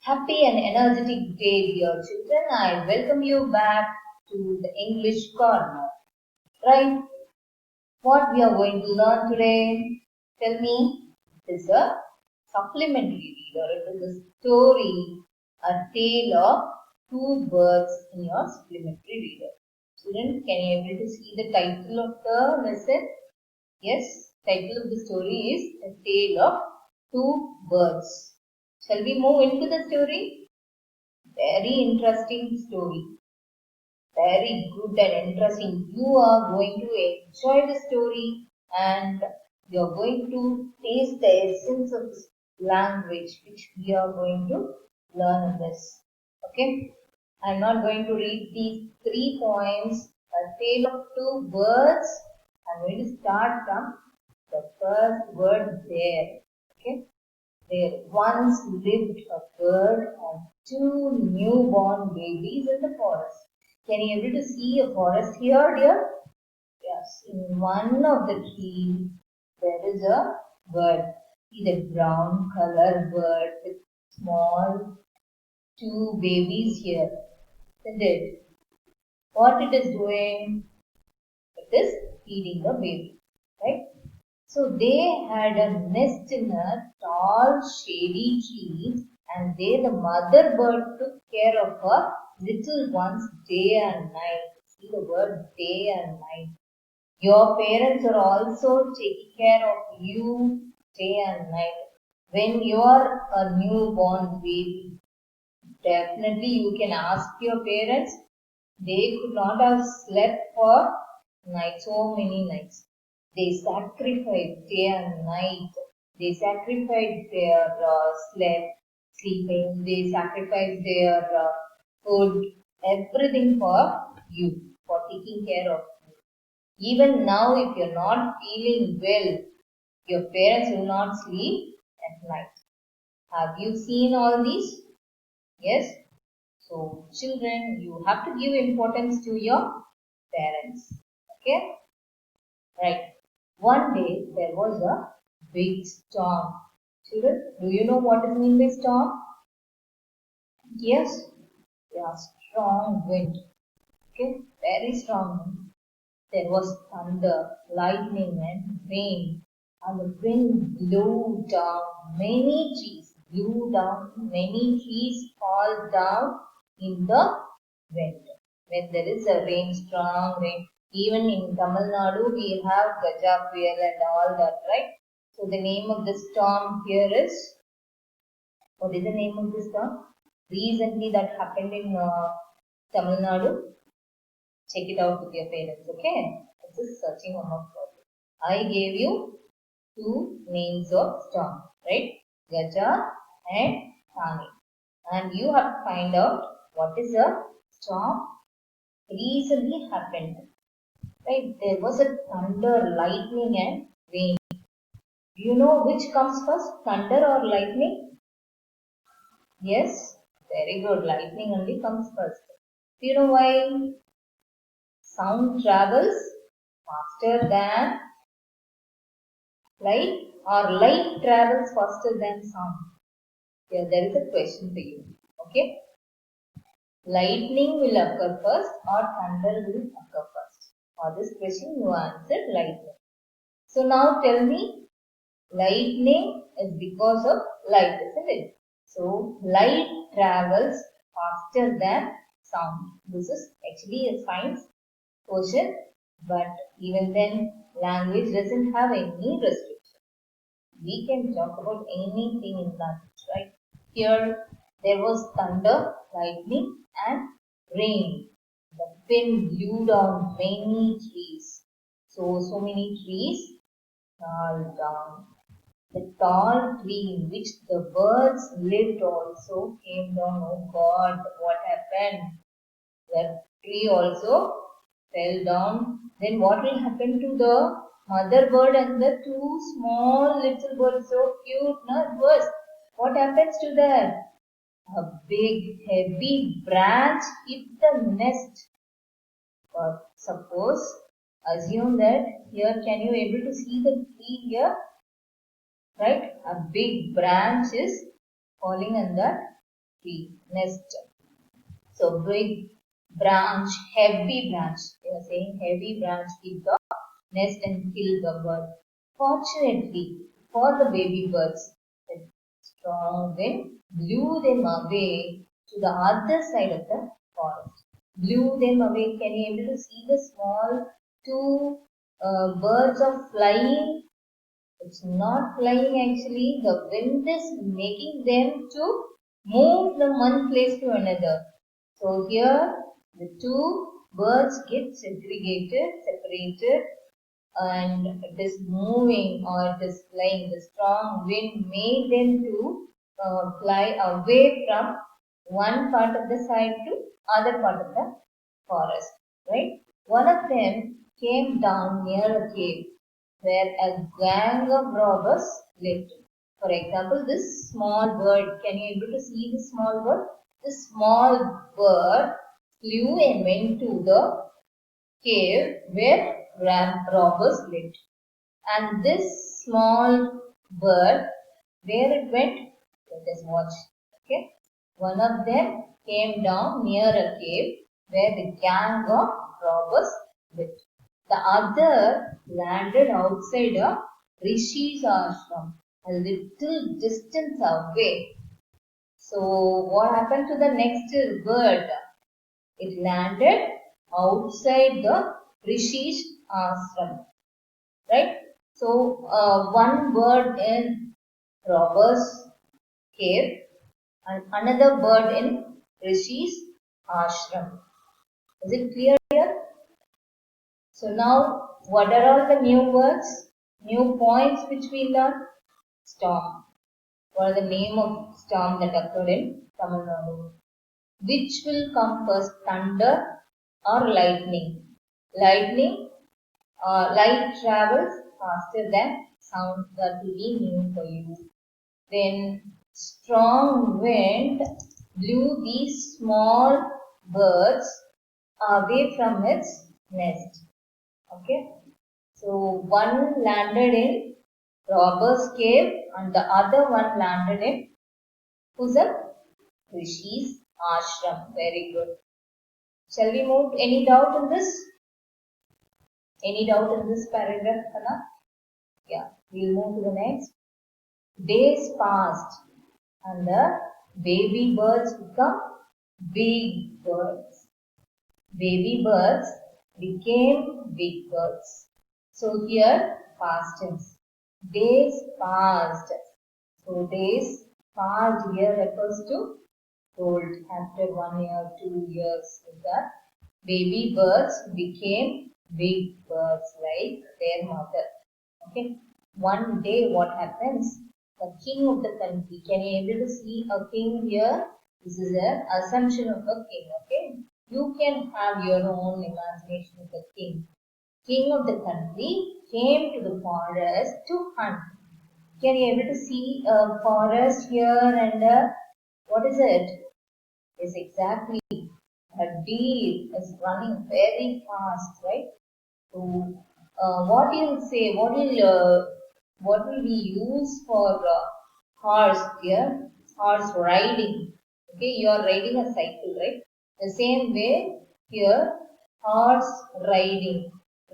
Happy and energetic day, dear children. I welcome you back to the English corner. Right? What we are going to learn today? Tell me. It is a supplementary reader. It is a story, a tale of two birds in your supplementary reader. Children, can you able to see the title of the lesson? Yes, title of the story is A Tale of Two Birds. Shall we move into the story? Very interesting story. Very good and interesting. You are going to enjoy the story and you are going to taste the essence of this language which we are going to learn in this. Okay? I am not going to read these 3 poems. A Tale of Two Birds. I am going to start from the first word there. Okay? There once lived a bird and two newborn babies in the forest. Can you able to see a forest here, dear? Yes. In one of the trees, there is a bird. See the brown color bird with small two babies here. Isn't it? What it is doing? It is feeding the baby. Right? So they had a nest in a tall shady tree and there the mother bird took care of her little ones day and night. See the word day and night. Your parents are also taking care of you day and night. When you are a newborn baby, definitely you can ask your parents. They could not have slept for nights, so many nights. They sacrificed day and night. They sacrificed their sleeping. They sacrificed their food, everything for you, for taking care of you. Even now, if you're not feeling well, your parents will not sleep at night. Have you seen all these? Yes. So, children, you have to give importance to your parents. Okay? Right. One day there was a big storm. Children, do you know what is mean by storm? Yes. Yeah, strong wind. Okay, very strong wind. There was thunder, lightning and rain. And the wind blew down many trees. Fall down in the wind. When there is a rain, strong rain, even in Tamil Nadu we have Gaja Puyal and all that, right? So the name of the storm here is, what is the name of the storm? Recently that happened in Tamil Nadu. Check it out with your parents, okay? This is searching homework for you. I gave you two names of storm, right? Gaja and Thani. And you have to find out what is a storm recently happened. Right? There was a thunder, lightning and rain. Do you know which comes first? Thunder or lightning? Yes? Very good. Lightning only comes first. Do you know why? Sound travels faster than light or light travels faster than sound? Here there is a question for you. Okay? Lightning will occur first or thunder will occur first? For this question you answered lightning. So now tell me, lightning is because of light, isn't it? So light travels faster than sound. This is actually a science question, but even then language doesn't have any restriction. We can talk about anything in language, right? Here there was thunder, lightning and rain. The wind blew down many trees. So many trees fell down. The tall tree in which the birds lived also came down. Oh God, what happened? The tree also fell down. Then what will happen to the mother bird and the two small little birds? So cute, no? Birds. What happens to that? A big heavy branch hit the nest. Suppose, assume that here, can you able to see the tree here? Right? A big branch is falling on that tree, nest. So big branch, heavy branch. They are saying heavy branch hit the nest and killed the bird. Fortunately for the baby birds, a strong wind blew them away to the other side of the forest. Blew them away. Can you able to see the small two birds are flying? It's not flying actually. The wind is making them to move from one place to another. So here the two birds get segregated, separated, and it is moving or it is flying. The strong wind made them to fly away from one part of the side to other part of the forest. Right? One of them came down near a cave where a gang of robbers lived. For example, this small bird, can you able to see this small bird? This small bird flew and went to the cave where robbers lived. And this small bird, where it went, let us watch. Okay. One of them came down near a cave where the gang of robbers lived. The other landed outside a Rishi's ashram, a little distance away. So what happened to the next bird? It landed outside the Rishi's ashram, right? So one bird in robber's cave and another bird in Rishi's ashram. Is it clear here? So now, what are all the new words, new points which we learn? Storm. What are the name of storm that occurred in Tamil Nadu? Which will come first, thunder or lightning? Lightning, light travels faster than sound. That will be new for you. Then strong wind blew these small birds away from its nest. Okay. So one landed in robber's cave and the other one landed in who's a Rishi's ashram. Very good. Shall we move? Any doubt in this? Any doubt in this paragraph, Hannah? Yeah. We'll move to the next. Days passed and the baby birds become big birds. Baby birds became big birds. So here past tense. Days passed. So days passed here refers to told after 1 year, 2 years like that. Baby birds became big birds like their mother. Okay. One day what happens? The king of the country. Can you able to see a king here? This is an assumption of a king. Okay. You can have your own imagination of the king. King of the country came to the forest to hunt. Can you able to see a forest here and what is it? Yes, exactly. A deer is running very fast, right? So, what you'll say? What will we use for horse here? Horse riding. Okay, you are riding a cycle, right? The same way here, horse riding.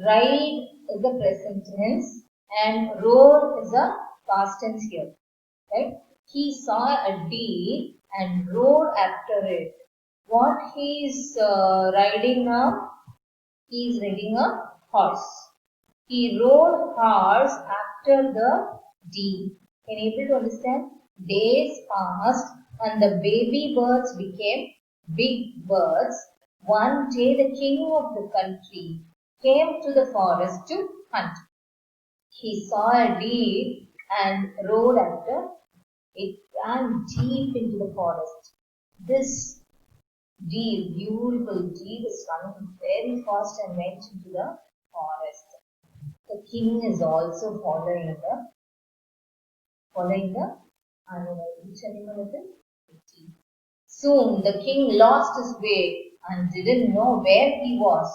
Ride is the present tense and rode is a past tense here, right? He saw a deer and rode after it. What he is riding now? He is riding a horse. He rode horse after the deer. Can you able to understand? Days passed and the baby birds became big birds. One day the king of the country came to the forest to hunt. He saw a deer and rode after it. Ran deep into the forest. This deer, beautiful deer, is running very fast and went into the forest. The king is also following the animal. Which animal is it? Soon the king lost his way and didn't know where he was.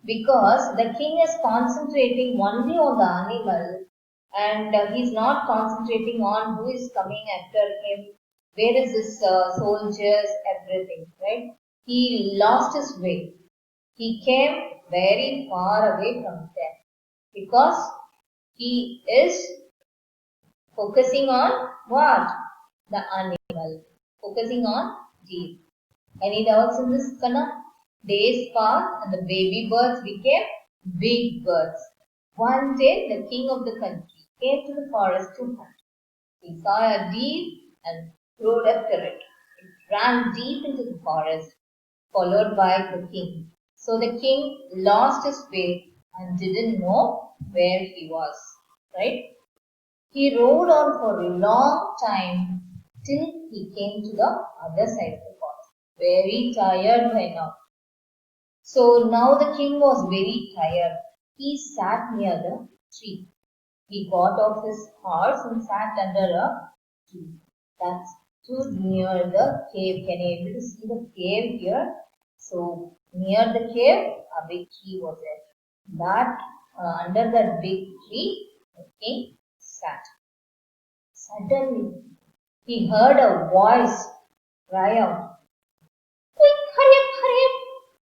Because the king is concentrating only on the animal and he's not concentrating on who is coming after him where is this soldiers, everything, right? He lost his way. He came very far away from them because he is focusing on what? The animal. Focusing on deer. Any doubts in this, Kana? Days passed and the baby birds became big birds. One day the king of the country came to the forest to hunt. He saw a deer and rode after it. It ran deep into the forest, followed by the king. So the king lost his way and didn't know where he was. Right? He rode on for a long time till he came to the other side of the forest. Very tired by now. So now the king was very tired. He sat near the tree. He got off his horse and sat under a tree that stood near the cave. Can you able to see the cave here? So near the cave, a big tree was there. That under that big tree, the king sat. Suddenly, he heard a voice cry out, "Quick, hurry up, hurry up!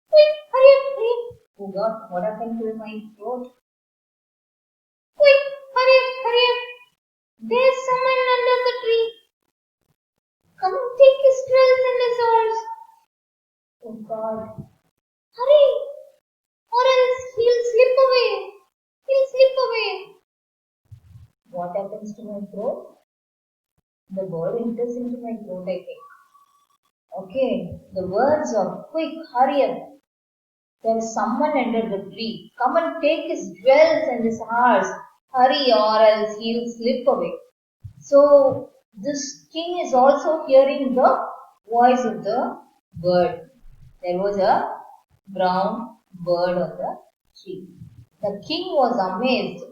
Quick, hurry up, hurry up!" Oh God, what happened to my throat? Quick, hurry up, hurry up! There's someone under the tree. Come and take his drills and his oars. Oh God, hurry, or else he'll slip away. He'll slip away. What happens to my throat? The word enters into my throat, I think. Okay, the words of quick, hurry up. There is someone under the tree. Come and take his jewels and his horse. Hurry, or else he'll slip away. So this king is also hearing the voice of the bird. There was a brown bird on the tree. The king was amazed.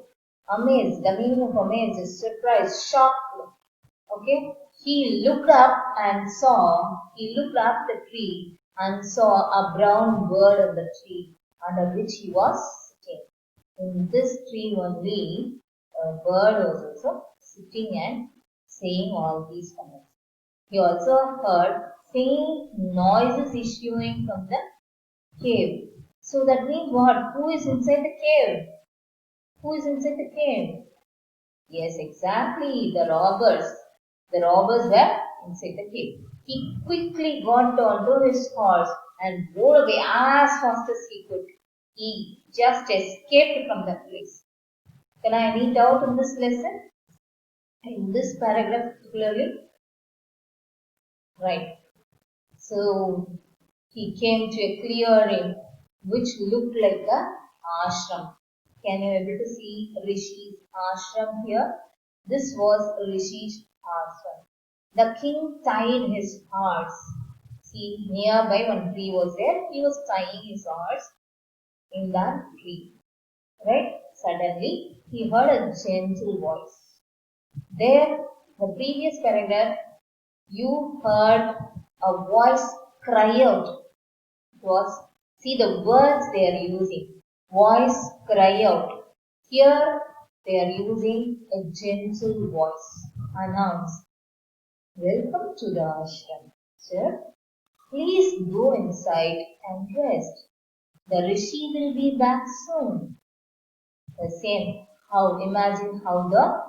Amazed. The meaning of amazed is surprised, shocked. Okay. He looked up the tree and saw a brown bird on the tree under which he was sitting. In this tree only, a bird was also sitting and saying all these comments. He also heard faint noises issuing from the cave. So that means what? Who is inside the cave? Who is inside the cave? Yes, exactly, the robbers. The robbers were inside the cave. He quickly got onto his horse and rode away as fast as he could. He just escaped from that place. Can I any doubt in this lesson? In this paragraph particularly? Right. So he came to a clearing which looked like a ashram. Can you able to see Rishi's ashram here? This was Rishi's ashram. The king tied his horse. See, nearby one tree was there. He was tying his horse in that tree. Right? Suddenly, he heard a gentle voice. There, the previous paragraph, you heard a voice cry out. It was, see the words they are using. Voice cry out. Here, they are using a gentle voice. Announce. Welcome to the ashram, sir. Please go inside and rest. The Rishi will be back soon. The same. Imagine how the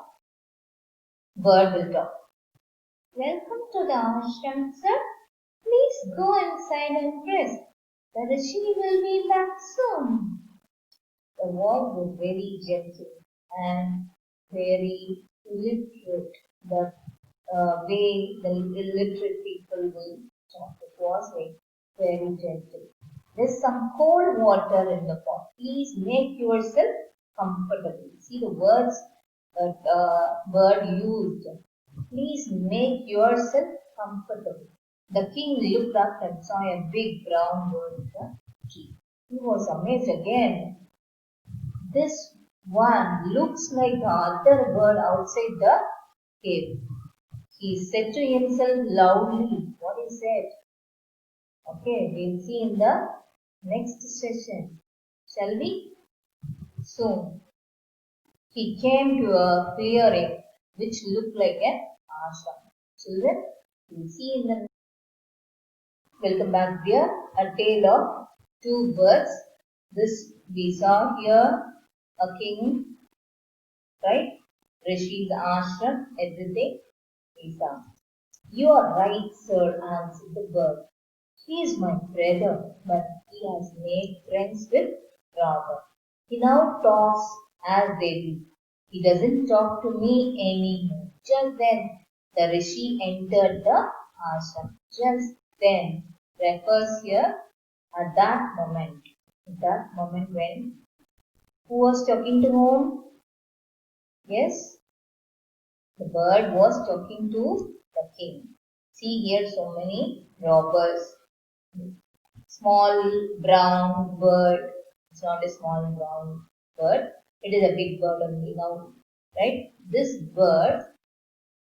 bird will talk. Welcome to the ashram, sir. Please go inside and rest. The Rishi will be back soon. The voice was very gentle and very literate. The way the illiterate people will talk. It was very gentle. There's some cold water in the pot. Please make yourself comfortable. See the words that bird used. Please make yourself comfortable. The king looked up and saw a big brown bird in the tree. He was amazed again. This one looks like the other bird outside the cave. He said to himself loudly what he said. Okay, we'll see in the next session. Shall we? Soon. He came to a clearing which looked like an ashram. Children, We'll see in the welcome back dear. A tale of two birds. This we saw here a king, right? Rishi's ashram, everything we saw. You are right, sir, answered the bird. He is my brother, but he has made friends with Robert. He now talks as they do. He doesn't talk to me anymore. Just then, the Rishi entered the ashram. Just then refers here at that moment. That moment when who was talking to whom? Yes, the bird was talking to the king. See here so many robbers. Small brown bird. It's not a small brown bird. It is a big bird only now, right? This bird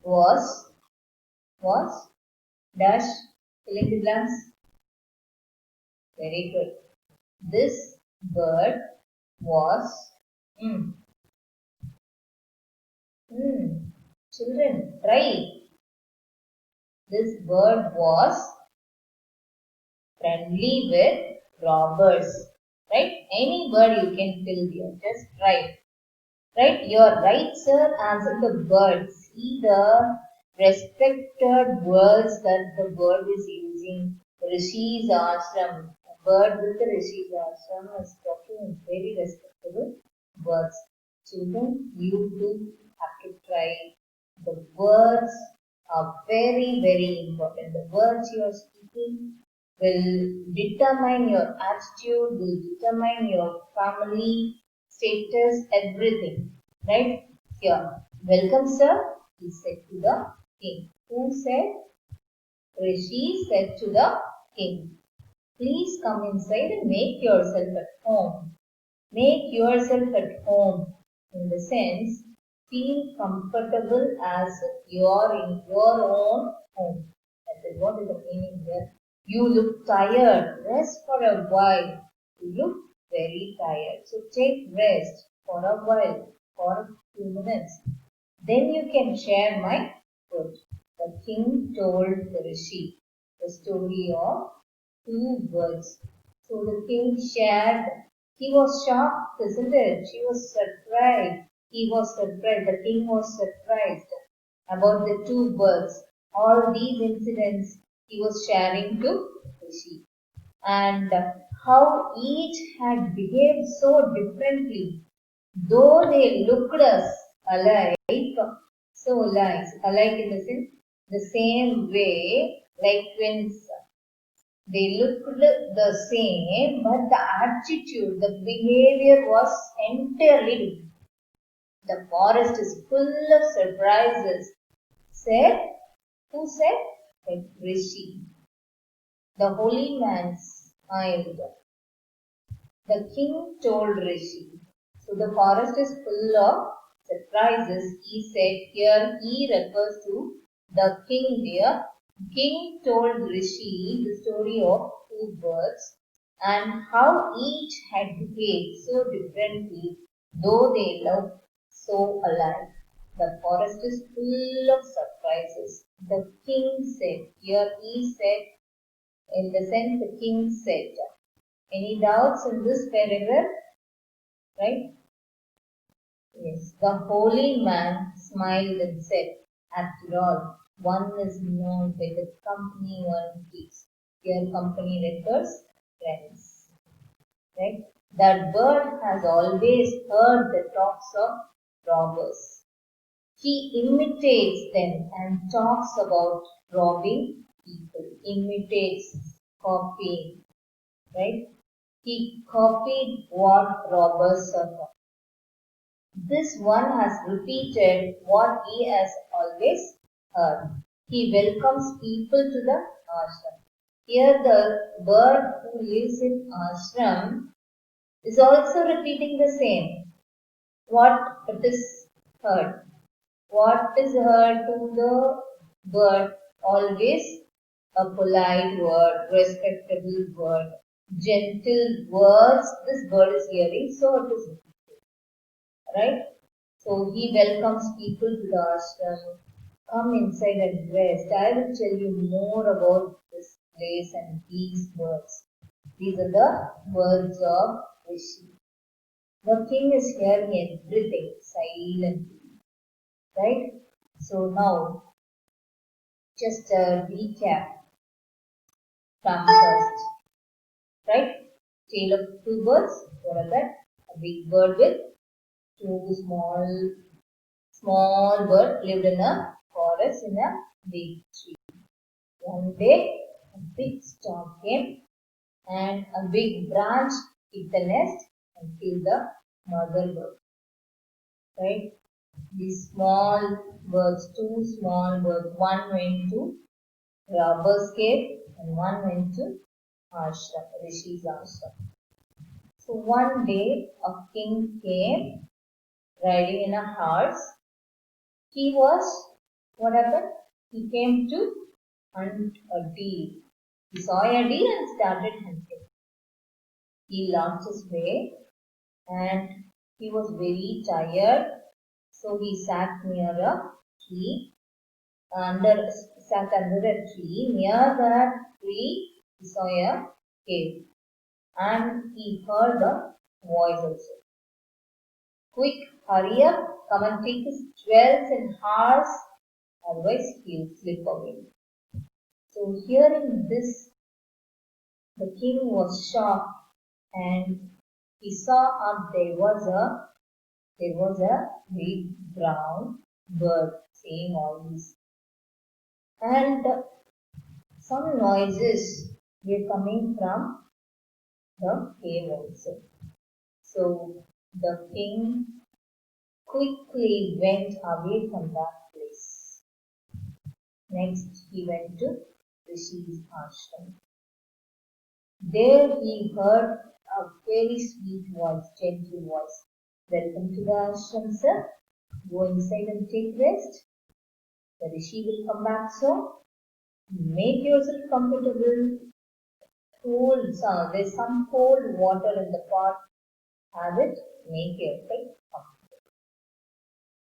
was dash fill in the blanks. Very good. This bird was mm, children try. This bird was friendly with robbers. Right? Any bird you can fill here. Just try. Right? You're right, sir, answered the bird. See the respected words that the bird is using. Rishi's ashram. A bird with the Rishi's ashram is talking very respectable words. Children, you too have to try. The words are very, very important. The words you are speaking will determine your attitude, will determine your family status, everything. Right? Here. Welcome, sir, he said to the king. Who said? Rishi said to the king. Please come inside and make yourself at home. Make yourself at home in the sense, feel comfortable as if you are in your own home. That is what is the meaning here. You look tired. Rest for a while. You look very tired. So take rest for a while, for a few minutes. Then you can share my food. The king told the Rishi the story of two birds. So the king shared. He was shocked, isn't it? She was surprised. He was surprised. The king was surprised about the two birds. All these incidents he was sharing to Rishi. And how each had behaved so differently, though they looked us alike, so alike in the sense, the same way, like twins. They looked the same, but the attitude, the behavior was entirely different. The forest is full of surprises, said, who said? Said Rishi. The holy man smiled. The king told Rishi. So the forest is full of surprises, he said. Here he refers to the king dear. King told Rishi the story of two birds and how each had behaved so differently, though they looked so alike. The forest is full of surprises. The king said. Here he said, in the sense the king said. Any doubts in this paragraph? Right? Yes. The holy man smiled and said, after all, one is known by the company one keeps. Here company refers friends. Right? That bird has always heard the talks of robbers. He imitates them and talks about robbing people. Imitates, copying. Right? He copied what robbers are doing. This one has repeated what he has always heard. He welcomes people to the ashram. Here the bird who lives in ashram is also repeating the same. What it is heard. What is heard to the bird? Always a polite word, respectable word, gentle words this bird is hearing, so it is repeated. Right? So he welcomes people to the ashram. Come inside and rest. I will tell you more about this place and these words. These are the words of Rishi. The king is hearing everything silently, right? So now, just a recap from first, right? Tale of two birds. What are that? A big bird with two small bird lived in a forest in a big tree. One day, a big storm came and a big branch hit the nest and killed the mother bird. Right? These small birds, two small birds, one went to robber's cave and one went to ashram, Rishi's ashram. So one day a king came riding in a horse. He was, what happened? He came to hunt a deer. He saw a deer and started hunting. He lost his way and he was very tired. So he sat near a tree, sat under a tree. Near that tree, he saw a cave and he heard a voice also. Quick, hurry up, come and take his jewels and horse, otherwise he'll slip away. So hearing this, the king was shocked and he saw up there was a big brown bird saying all this. And some noises were coming from the cave also. So the king quickly went away from that place. Next, he went to Rishi's ashram. There he heard a very sweet voice, gentle voice. Welcome to the ashram, sir. Go inside and take rest. The Rishi will come back soon. Make yourself comfortable. There's some cold water in the pot. Have it. Make yourself comfortable.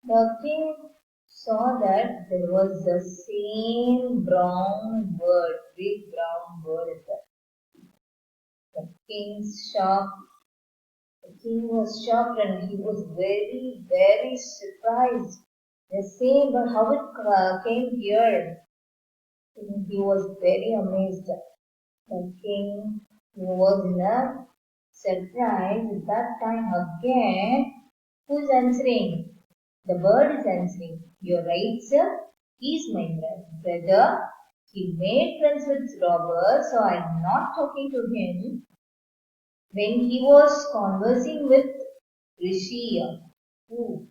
The king saw that there was the same brown bird, big brown bird in there. The king was shocked and he was very, very surprised. The same bird, how it came here? He was very amazed. The king was in a surprise. At that time again, who's answering? The bird is answering. You're right, sir. He's my brother. He made friends with robbers, so I'm not talking to him. When he was conversing with Rishi, who?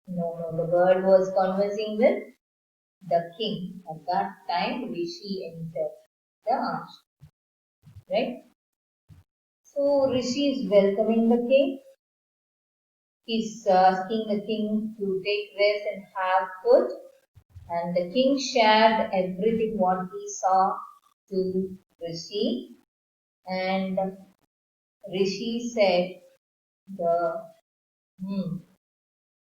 No, the bird was conversing with the king. At that time, Rishi entered the ashram. Right? So Rishi is welcoming the king. He's asking the king to take rest and have food. And the king shared everything what he saw to Rishi. And Rishi said,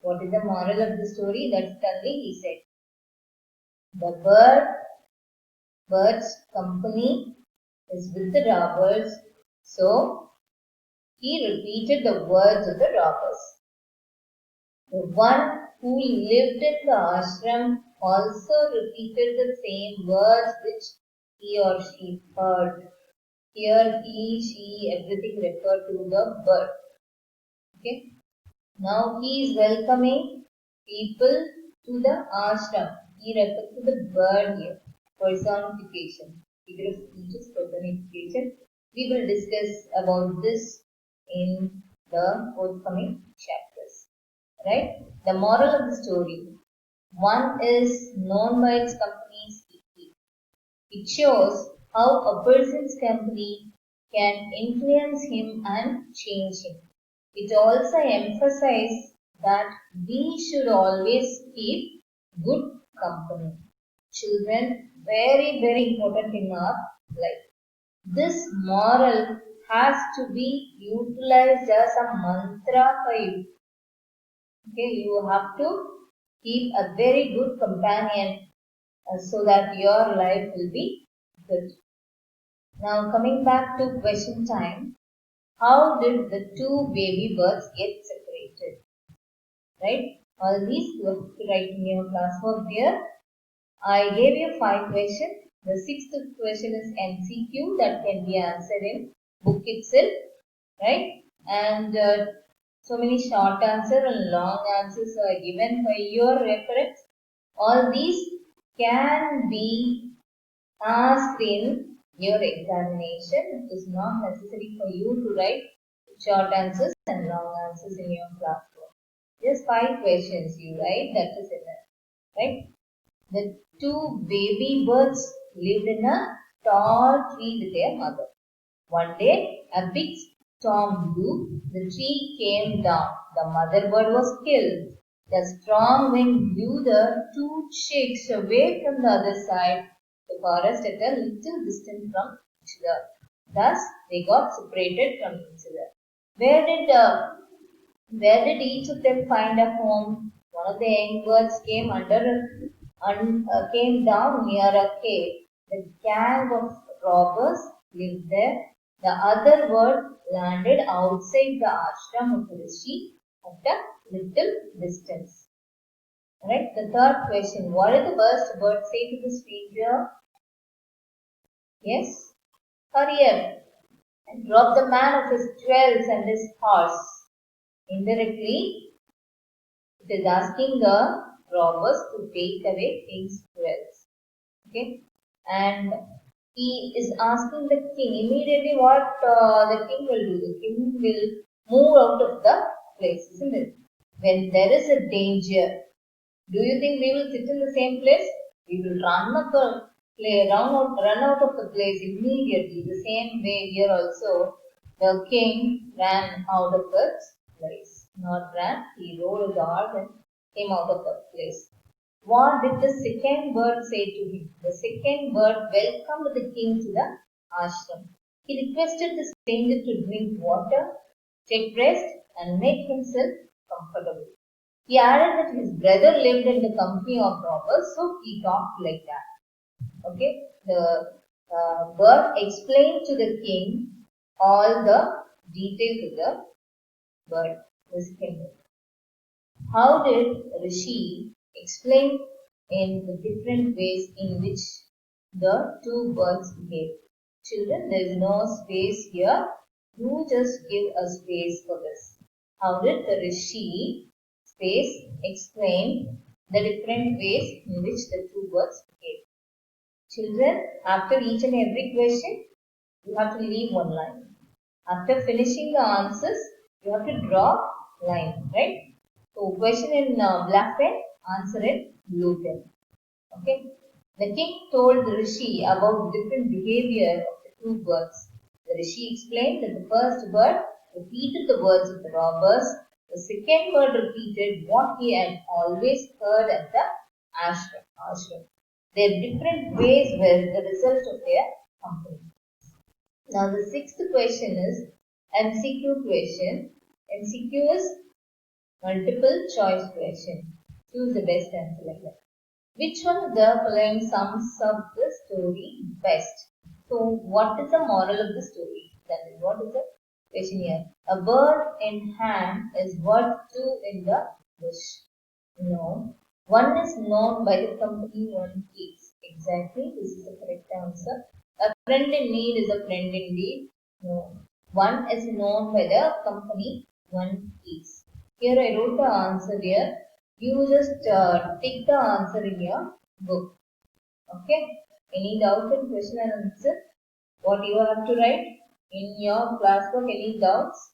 what is the moral of the story? That's only he said. The bird's company is with the robbers. So he repeated the words of the robbers. The one who lived in the ashram also repeated the same words which he or she heard. Here he, she, everything referred to the bird. Okay. Now he is welcoming people to the ashram. He refers to the bird here. Personification. Figure of speech is personification. We will discuss about this in the forthcoming chapters. Right? The moral of the story. One is known by its company's equity. It shows how a person's company can influence him and change him. It also emphasizes that we should always keep good company. Children, very, very important in our life. This moral has to be utilized as a mantra for you. Okay, you have to Keep a very good companion so that your life will be good. Now coming back to question time. How did the two baby birds get separated? Right? All these you have to write in your classwork there. I gave you 5 questions. The 6th question is MCQ that can be answered in book itself. Right? And so many short answers and long answers are given for your reference. All these can be asked in your examination. It is not necessary for you to write short answers and long answers in your classwork. Just 5 questions you write, that is enough. Right? The two baby birds lived in a tall tree with their mother. One day, a big storm blew. The tree came down. The mother bird was killed. The strong wind blew the two chicks away from the other side, the forest at a little distance from each other. Thus, they got separated from each other. Where did where did each of them find a home? One of the young birds came down near a cave. The gang of robbers lived there. The other bird landed outside the ashram of the rishi at a little distance. Right? The third question. What did the first bird say to the stranger? Yes? Hurry up and rob the man of his jewels and his horse. Indirectly, it is asking the robbers to take away his jewels. Okay, and he is asking the king immediately what the king will do. The king will move out of the place, isn't it? When there is a danger, do you think we will sit in the same place? We will run out of the place immediately. The same way here also, the king ran out of the place. Not ran, he rode his horse and came out of the place. What did the second bird say to him? The second bird welcomed the king to the ashram. He requested the stranger to drink water, take rest, and make himself comfortable. He added that his brother lived in the company of robbers, so he talked like that. Okay, the bird explained to the king all the details of the bird, the second bird. How did Rishi explain in the different ways in which the two birds behave? Children, there is no space here. You just give a space for this. How did the Rishi space explain the different ways in which the two birds behave? Children, after each and every question, you have to leave one line. After finishing the answers, you have to draw line, right? So question in black pen, answer in blue pen. Okay. The king told the rishi about different behavior of the two birds. The rishi explained that the first bird repeated the words of the robbers. The second bird repeated what he had always heard at the ashram. Their different ways were the result of their company. Now the sixth question is MCQ question. MCQ is multiple choice question. Choose the best answer like that. Which one of the following sums up the story best? So, what is the moral of the story? That is, what is the question here? A bird in hand is worth two in the bush. No. One is known by the company one keeps. Exactly, this is the correct answer. A friend in need is a friend indeed. No. One is known by the company one keeps. Here I wrote the answer here. You just take the answer in your book. Okay. Any doubt in question and answer? What you have to write in your class book? Any doubts?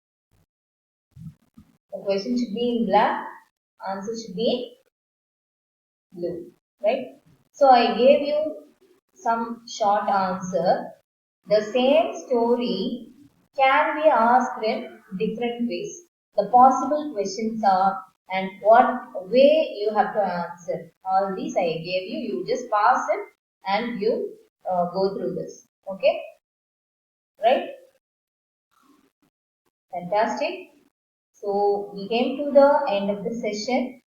The question should be in black. Answer should be blue. Right? So I gave you some short answer. The same story can be asked in different ways. The possible questions are and what way you have to answer. All these I gave you. You just pass it and you go through this. Okay? Right? Fantastic. So we came to the end of the session.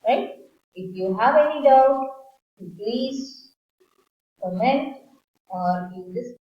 right? If you have any doubt, please comment or in this